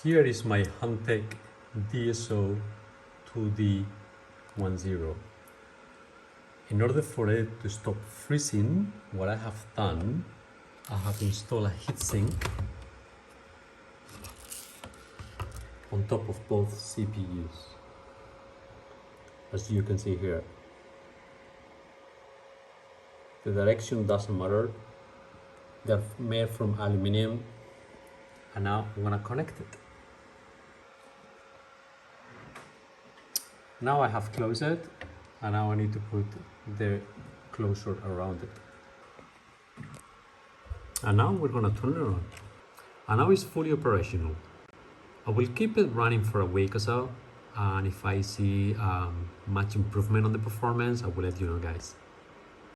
Here is my Hantek DSO2D10. In order for it to stop freezing, what I have done, I have installed a heatsink on top of both CPUs, as you can see here. The direction doesn't matter. They're made from aluminum, and now I'm gonna connect it. Now I have closed it, and now I need to put the closure around it. And now we're gonna turn it on. And now it's fully operational. I will keep it running for a week or so, and if I see much improvement on the performance, I will let you know, guys.